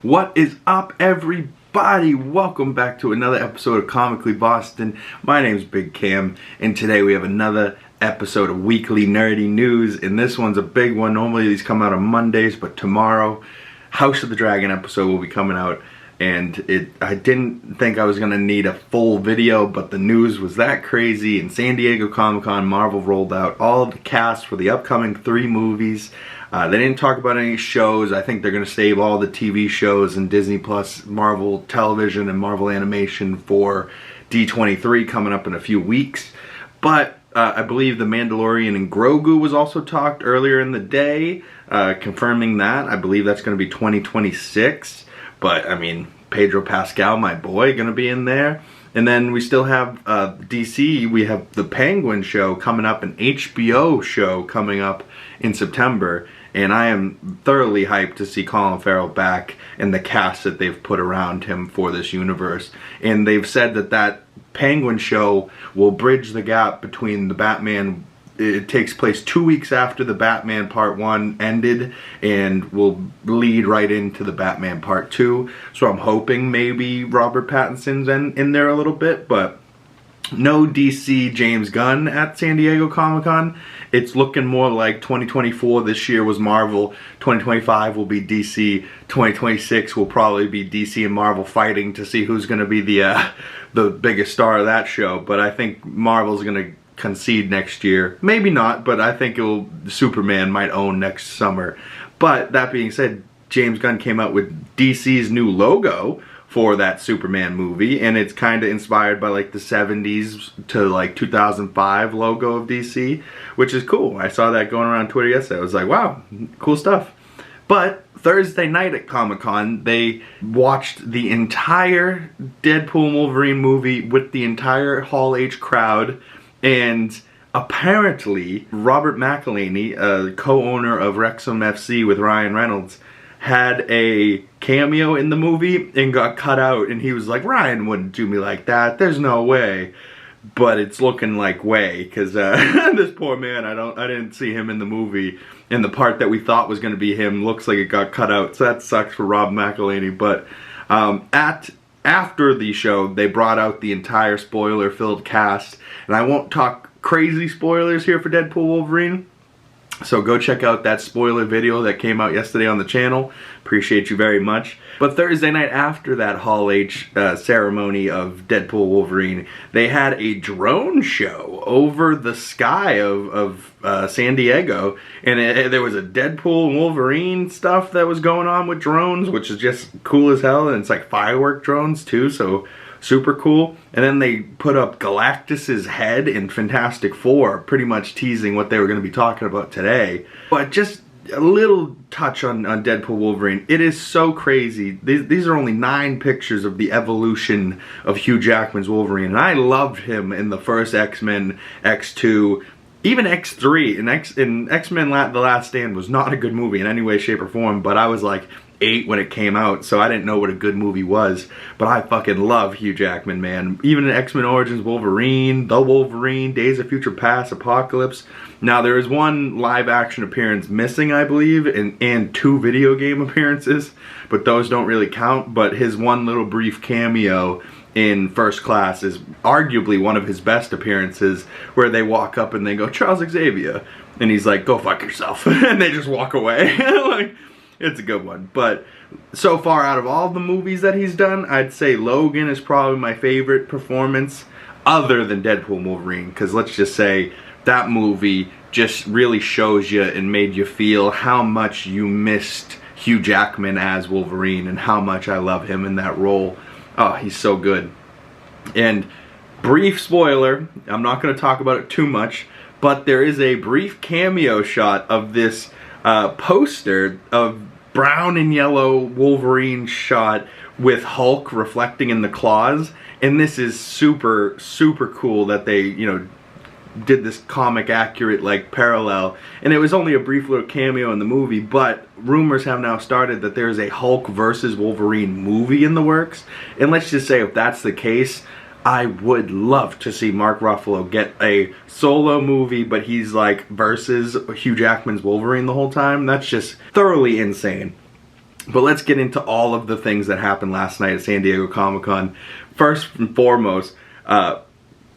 What is up, everybody? Welcome back to another episode of Comically Boston. My name's Big Cam, and today we have another episode of Weekly Nerdy News, and this one's a big one. Normally these come out on Mondays, but tomorrow, House of the Dragon episode will be coming out, and I didn't think I was going to need a full video, but the news was that crazy. In San Diego Comic-Con, Marvel rolled out all of the cast for the upcoming 3 movies. They didn't talk about any shows. I think they're going to save all the TV shows and Disney Plus, Marvel Television, and Marvel Animation for D23 coming up in a few weeks. But I believe The Mandalorian and Grogu was also talked earlier in the day, confirming that. I believe that's going to be 2026. But, I mean, Pedro Pascal, my boy, going to be in there. And then we still have DC. We have the Penguin show coming up, an HBO show coming up in September. And I am thoroughly hyped to see Colin Farrell back and the cast that they've put around him for this universe. And they've said that that Penguin show will bridge the gap between the Batman. It takes place 2 weeks after the Batman Part 1 ended and will lead right into the Batman Part 2. So I'm hoping maybe Robert Pattinson's in there a little bit, but no DC James Gunn at San Diego Comic-Con. It's looking more like 2024. This year was Marvel. 2025 will be DC. 2026 will probably be DC and Marvel fighting to see who's going to be the biggest star of that show. But I think Marvel's going to concede next year. Maybe not, but I think Superman might own next summer. But that being said, James Gunn came out with DC's new logo for that Superman movie, and it's kind of inspired by like the 70s to like 2005 logo of DC, which is cool. I saw that going around Twitter yesterday. I was like, wow, cool stuff. But Thursday night at Comic-Con, they watched the entire Deadpool and Wolverine movie with the entire Hall H crowd, and apparently Robert McElhaney, a co-owner of Wrexham FC with Ryan Reynolds, had a cameo in the movie and got cut out, and he was like, Ryan wouldn't do me like that, there's no way. But it's looking like way, because this poor man, I didn't see him in the movie, and the part that we thought was going to be him looks like it got cut out, so that sucks for Rob McElhaney. But after the show, they brought out the entire spoiler-filled cast, and I won't talk crazy spoilers here for Deadpool Wolverine, so go check out that spoiler video that came out yesterday on the channel. Appreciate you very much. But Thursday night after that Hall H ceremony of Deadpool Wolverine, they had a drone show over the sky of San Diego. And there was a Deadpool and Wolverine stuff that was going on with drones, which is just cool as hell. And it's like firework drones too, so super cool. And then they put up Galactus's head in Fantastic Four, pretty much teasing what they were going to be talking about today. But just a little touch on Deadpool Wolverine. It is so crazy. These are only 9 pictures of the evolution of Hugh Jackman's Wolverine. And I loved him in the first X-Men, X2, even X3. In X-Men The Last Stand was not a good movie in any way, shape, or form, but I was like 8 when it came out, so I didn't know what a good movie was. But I fucking love Hugh Jackman, man. Even in X-Men Origins Wolverine, The Wolverine, Days of Future Past, Apocalypse. Now, there is one live-action appearance missing, I believe, and 2 video game appearances, but those don't really count. But his one little brief cameo in First Class is arguably one of his best appearances, where they walk up and they go, Charles Xavier, and he's like, go fuck yourself, and they just walk away. Like, it's a good one. But so far, out of all the movies that he's done, I'd say Logan is probably my favorite performance, other than Deadpool and Wolverine, because let's just say that movie just really shows you and made you feel how much you missed Hugh Jackman as Wolverine and how much I love him in that role. Oh, he's so good. And brief spoiler, I'm not going to talk about it too much, but there is a brief cameo shot of this poster of brown and yellow Wolverine shot with Hulk reflecting in the claws, and this is super, super cool that they, you know, did this comic accurate like parallel. And it was only a brief little cameo in the movie, but rumors have now started that there's a Hulk versus Wolverine movie in the works. And let's just say if that's the case, I would love to see Mark Ruffalo get a solo movie, but he's like versus Hugh Jackman's Wolverine the whole time. That's just thoroughly insane. But let's get into all of the things that happened last night at San Diego Comic-Con. First and foremost,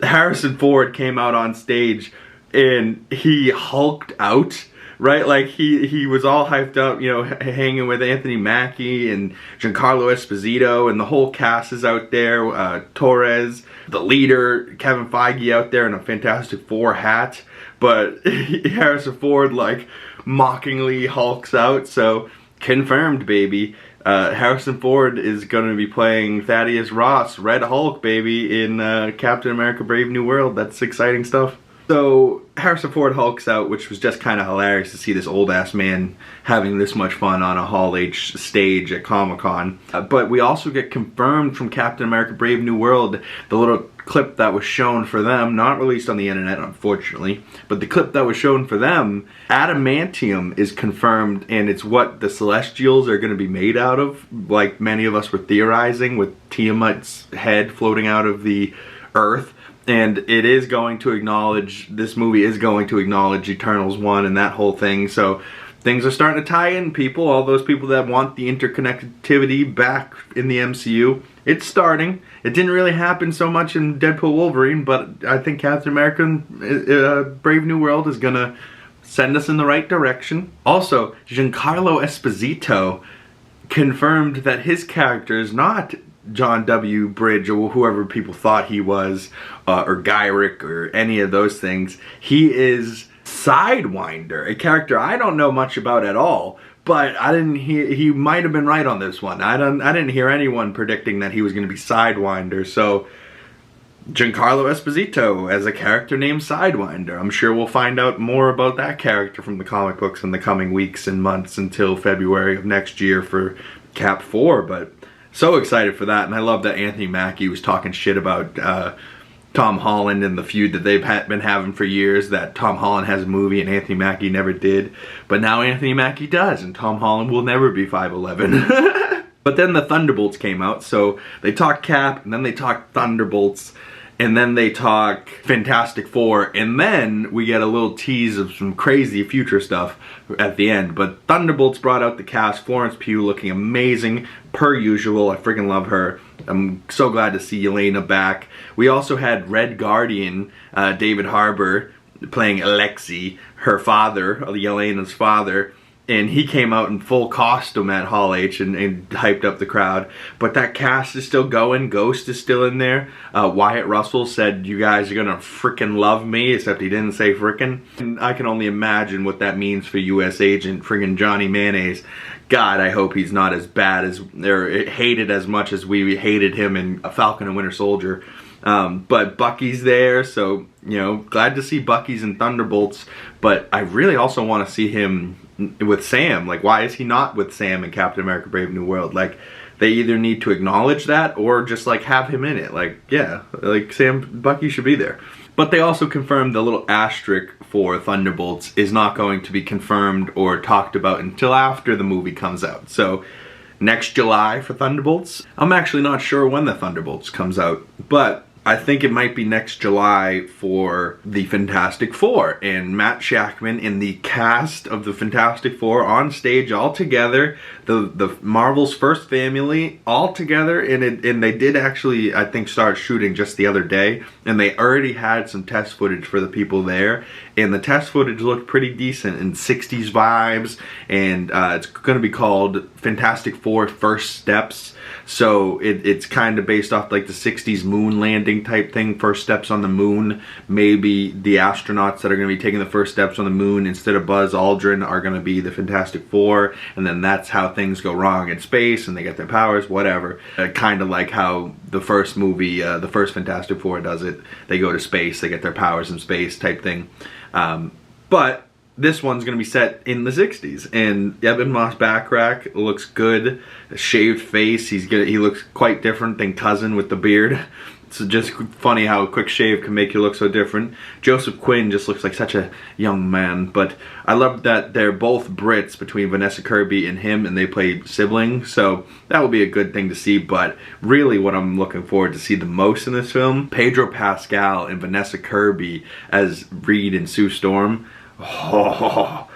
Harrison Ford came out on stage and he hulked out, right? Like he was all hyped up, you know, hanging with Anthony Mackie and Giancarlo Esposito, and the whole cast is out there. Torres, the leader, Kevin Feige out there in a Fantastic Four hat. But Harrison Ford, like, mockingly hulks out, so confirmed, baby. Harrison Ford is going to be playing Thaddeus Ross, Red Hulk, baby, in Captain America Brave New World. That's exciting stuff. So Harrison Ford hulks out, which was just kind of hilarious to see this old-ass man having this much fun on a Hall H stage at Comic-Con. But we also get confirmed from Captain America Brave New World, the little clip that was shown for them, not released on the internet unfortunately, but the clip that was shown for them, adamantium is confirmed, and it's what the Celestials are going to be made out of, like many of us were theorizing, with Tiamat's head floating out of the earth. And it is going to acknowledge, this movie is going to acknowledge Eternals 1 and that whole thing, so things are starting to tie in, people. All those people that want the interconnectivity back in the MCU, it's starting. It didn't really happen so much in Deadpool Wolverine, but I think Captain America Brave New World is gonna send us in the right direction. Also, Giancarlo Esposito confirmed that his character is not John W. Bridge or whoever people thought he was, or Gyrick or any of those things. He is Sidewinder, a character I don't know much about at all, but I didn't hear, he might have been right on this one. I didn't hear anyone predicting that he was going to be Sidewinder, so Giancarlo Esposito as a character named Sidewinder. I'm sure we'll find out more about that character from the comic books in the coming weeks and months until February of next year for Cap 4, but so excited for that. And I love that Anthony Mackie was talking shit about Tom Holland and the feud that they've been having for years, that Tom Holland has a movie and Anthony Mackie never did. But now Anthony Mackie does, and Tom Holland will never be 5'11". But then the Thunderbolts came out, so they talked Cap, and then they talked Thunderbolts, and then they talk Fantastic Four, and then we get a little tease of some crazy future stuff at the end. But Thunderbolts brought out the cast, Florence Pugh looking amazing, per usual. I freaking love her. I'm so glad to see Yelena back. We also had Red Guardian, David Harbour, playing Alexei, her father, Yelena's father. And he came out in full costume at Hall H and hyped up the crowd. But that cast is still going. Ghost is still in there. Wyatt Russell said, "You guys are gonna frickin' love me," except he didn't say frickin'. And I can only imagine what that means for U.S. Agent friggin' Johnny Mayonnaise. God, I hope he's not as bad as, or hated as much as we hated him in Falcon and Winter Soldier. But Bucky's there, so, you know, glad to see Bucky's in Thunderbolts. But I really also want to see him with Sam. Like, why is he not with Sam in Captain America Brave New World? Like, they either need to acknowledge that or just, like, have him in it. Like, yeah, like, Bucky should be there. But they also confirmed the little asterisk for Thunderbolts is not going to be confirmed or talked about until after the movie comes out. So, next July for Thunderbolts. I'm actually not sure when the Thunderbolts comes out, but I think it might be next July for the Fantastic Four, and Matt Shakman and the cast of the Fantastic Four on stage all together, the Marvel's first family all together, and they did actually, I think, start shooting just the other day, and they already had some test footage for the people there, and the test footage looked pretty decent and 60s vibes, and it's going to be called Fantastic Four First Steps. So it's kind of based off like the 60s moon landing type thing, first steps on the moon. Maybe the astronauts that are going to be taking the first steps on the moon instead of Buzz Aldrin are going to be the Fantastic Four, and then that's how things go wrong in space and they get their powers, whatever. Kind of like how the first movie, the first Fantastic Four does it. They go to space, they get their powers in space type thing. But this one's going to be set in the 60s, and Ebon Moss-Backrack looks good. A shaved face, he looks quite different than Cousin with the beard. It's just funny how a quick shave can make you look so different. Joseph Quinn just looks like such a young man, but I love that they're both Brits between Vanessa Kirby and him, and they play siblings, so that will be a good thing to see. But really what I'm looking forward to see the most in this film, Pedro Pascal and Vanessa Kirby as Reed and Sue Storm. Oh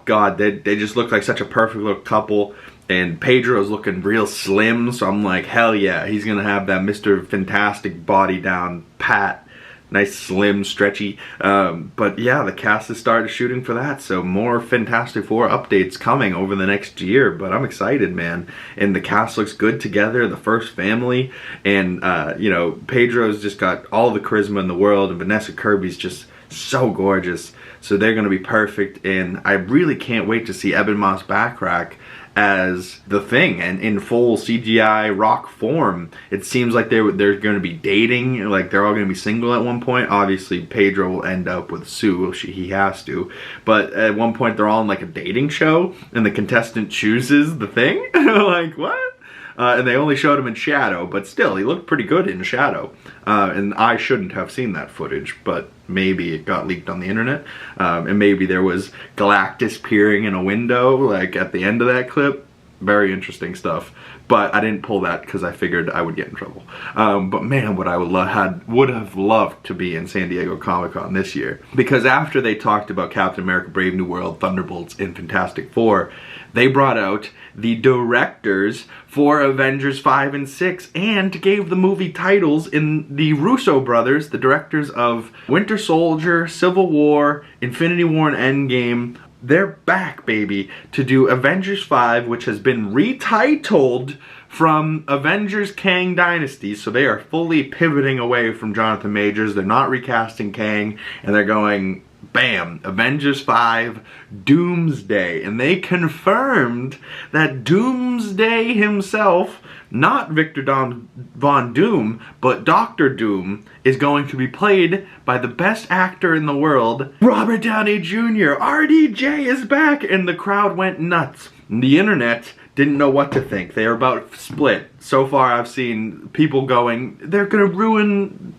God, they just look like such a perfect little couple. And Pedro's looking real slim, so I'm like, hell yeah, he's gonna have that Mr. Fantastic body down pat. Nice, slim, stretchy. But yeah, the cast has started shooting for that, so more Fantastic Four updates coming over the next year. But I'm excited, man. And the cast looks good together, the first family. And, you know, Pedro's just got all the charisma in the world, and Vanessa Kirby's just so gorgeous. So they're going to be perfect, and I really can't wait to see Ebon Moss-Backrack as the Thing and in full CGI rock form. It seems like they're going to be dating, like they're all going to be single at one point. Obviously Pedro will end up with Sue, he has to, but at one point they're all in like a dating show and the contestant chooses the Thing. Like, what? And they only showed him in shadow, but still, he looked pretty good in shadow. And I shouldn't have seen that footage, but maybe it got leaked on the internet. And maybe there was Galactus peering in a window, like at the end of that clip. Very interesting stuff. But I didn't pull that because I figured I would get in trouble. But man, what I would have loved to be in San Diego Comic-Con this year. Because after they talked about Captain America Brave New World, Thunderbolts, and Fantastic Four, they brought out the directors for Avengers 5 and 6 and gave the movie titles in the Russo brothers, the directors of Winter Soldier, Civil War, Infinity War, and Endgame. They're back, baby, to do Avengers 5, which has been retitled from Avengers Kang Dynasty. So they are fully pivoting away from Jonathan Majors. They're not recasting Kang, and they're going, bam, Avengers 5, Doomsday. And they confirmed that Doomsday himself, not Victor Von Doom, but Dr. Doom, is going to be played by the best actor in the world, Robert Downey Jr. RDJ is back, and the crowd went nuts. The internet didn't know what to think. They were about split. So far I've seen people going, they're gonna ruin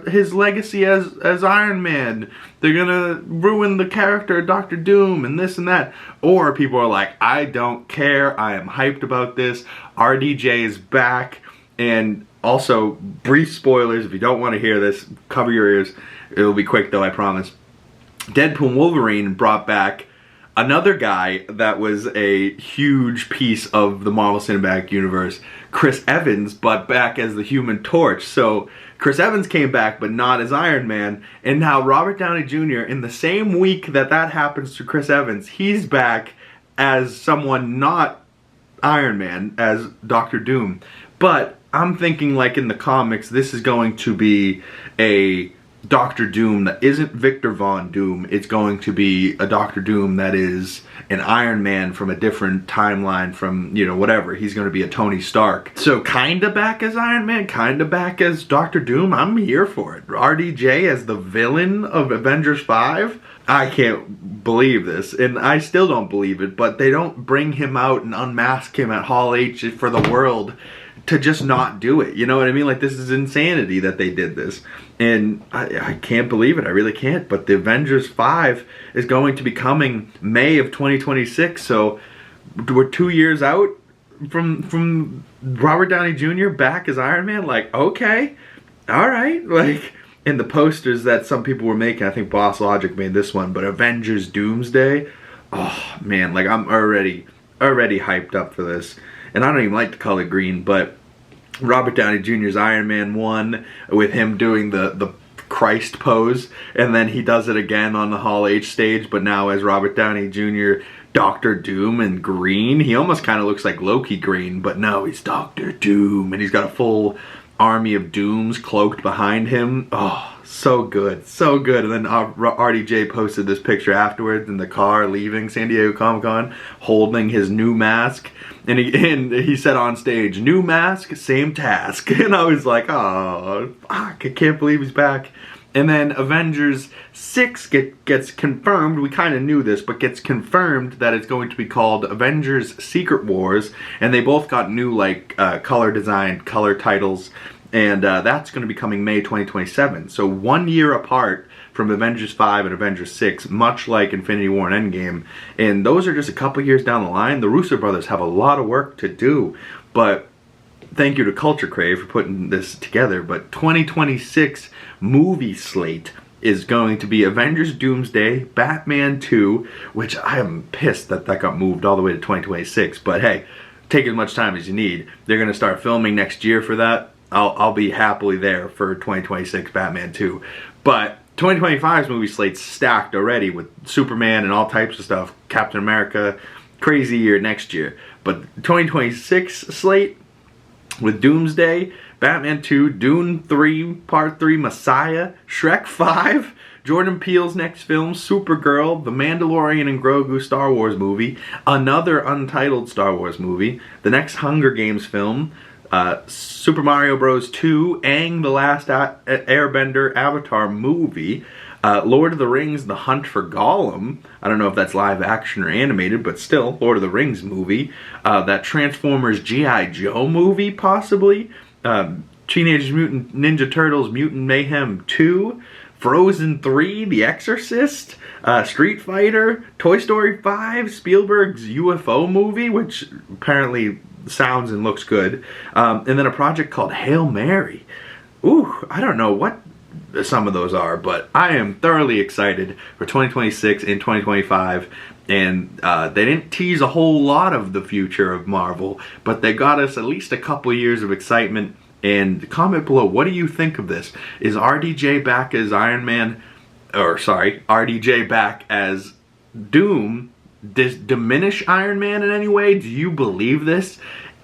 his legacy as Iron Man. They're gonna ruin the character of Dr. Doom and this and that. Or people are like, I don't care, I am hyped about this. RDJ is back. And also, brief spoilers, if you don't want to hear this, cover your ears. It'll be quick though, I promise. Deadpool and Wolverine brought back another guy that was a huge piece of the Marvel Cinematic Universe, Chris Evans, but back as the Human Torch. So Chris Evans came back, but not as Iron Man. And now Robert Downey Jr., in the same week that happens to Chris Evans, he's back as someone not Iron Man, as Dr. Doom. But I'm thinking, like in the comics, this is going to be a Dr. Doom that isn't Victor Von Doom. It's going to be a Dr. Doom that is an Iron Man from a different timeline from, you know, whatever. He's going to be a Tony Stark. So kinda back as Iron Man, kinda back as Dr. Doom. I'm here for it. RDJ as the villain of Avengers 5. I can't believe this, and I still don't believe it, but they don't bring him out and unmask him at Hall H for the world to just not do it. You know what I mean? Like, this is insanity that they did this. And I can't believe it. I really can't. But the Avengers 5 is going to be coming May of 2026. So we're 2 years out from Robert Downey Jr. back as Iron Man. Like, okay. All right. Like, in the posters that some people were making, I think Boss Logic made this one, but Avengers Doomsday. Oh, man. Like, I'm already hyped up for this. And I don't even like the color green, but Robert Downey Jr.'s Iron Man 1 with him doing the Christ pose, and then he does it again on the Hall H stage, but now as Robert Downey Jr., Dr. Doom in green. He almost kind of looks like Loki green, but no, he's Dr. Doom, and he's got a full army of Dooms cloaked behind him. Oh, so good, so good. And then RDJ posted this picture afterwards in the car leaving San Diego Comic-Con, holding his new mask. And he said on stage, new mask, same task. And I was like, oh, fuck, I can't believe he's back. And then Avengers 6 gets confirmed. We kind of knew this, but gets confirmed that it's going to be called Avengers Secret Wars. And they both got new, like, color design, color titles. And that's going to be coming May 2027. So 1 year apart from Avengers 5 and Avengers 6, much like Infinity War and Endgame. And those are just a couple years down the line. The Russo brothers have a lot of work to do. But thank you to Culture Crave for putting this together. But 2026 movie slate is going to be Avengers Doomsday, Batman 2, which I am pissed that that got moved all the way to 2026, but hey, take as much time as you need. They're going to start filming next year for that. I'll be happily there for 2026 Batman 2. But 2025's movie slate's stacked already with Superman and all types of stuff. Captain America, crazy year next year. But 2026 slate with Doomsday, Batman 2, Dune 3, Part 3, Messiah, Shrek 5, Jordan Peele's next film, Supergirl, The Mandalorian and Grogu Star Wars movie, another untitled Star Wars movie, the next Hunger Games film, Super Mario Bros. 2, Aang the Last Airbender Avatar movie, Lord of the Rings, The Hunt for Gollum. I don't know if that's live action or animated, but still, Lord of the Rings movie. That Transformers G.I. Joe movie, possibly. Teenage Mutant Ninja Turtles Mutant Mayhem 2. Frozen 3, The Exorcist, Street Fighter, Toy Story 5, Spielberg's UFO movie, which apparently sounds and looks good, and then a project called Hail Mary. Ooh, I don't know what some of those are, but I am thoroughly excited for 2026 and 2025, and they didn't tease a whole lot of the future of Marvel, but they got us at least a couple years of excitement. And comment below, what do you think of this? Is RDJ back as Iron Man, or sorry, RDJ back as Doom? Does diminish Iron Man in any way? Do you believe this?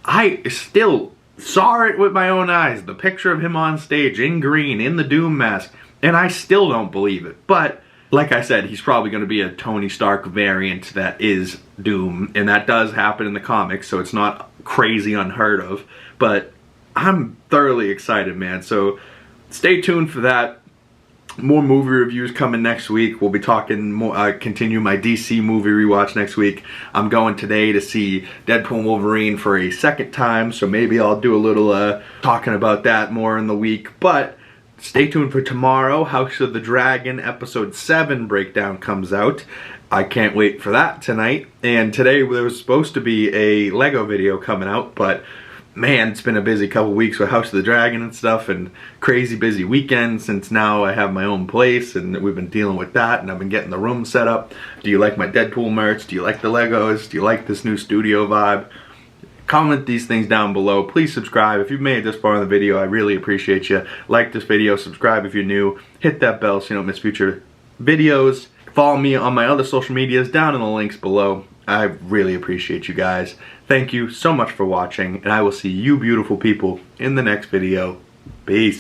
I still saw it with my own eyes, the picture of him on stage in green, in the Doom mask, and I still don't believe it. But, like I said, he's probably going to be a Tony Stark variant that is Doom, and that does happen in the comics, so it's not crazy unheard of, but I'm thoroughly excited, man, so stay tuned for that. More movie reviews coming next week. We'll be talking more, continue my DC movie rewatch next week. I'm going today to see Deadpool and Wolverine for a second time, so maybe I'll do a little talking about that more in the week, but stay tuned for tomorrow. House of the Dragon episode 7 breakdown comes out. I can't wait for that tonight. And today there was supposed to be a Lego video coming out, but man, it's been a busy couple weeks with House of the Dragon and stuff, and crazy busy weekend since now I have my own place and we've been dealing with that, and I've been getting the room set up. Do you like my Deadpool merch? Do you like the Legos? Do you like this new studio vibe? Comment these things down below. Please subscribe. If you've made it this far in the video, I really appreciate you. Like this video, subscribe if you're new, hit that bell so you don't miss future videos. Follow me on my other social medias down in the links below. I really appreciate you guys. Thank you so much for watching, and I will see you beautiful people in the next video. Peace.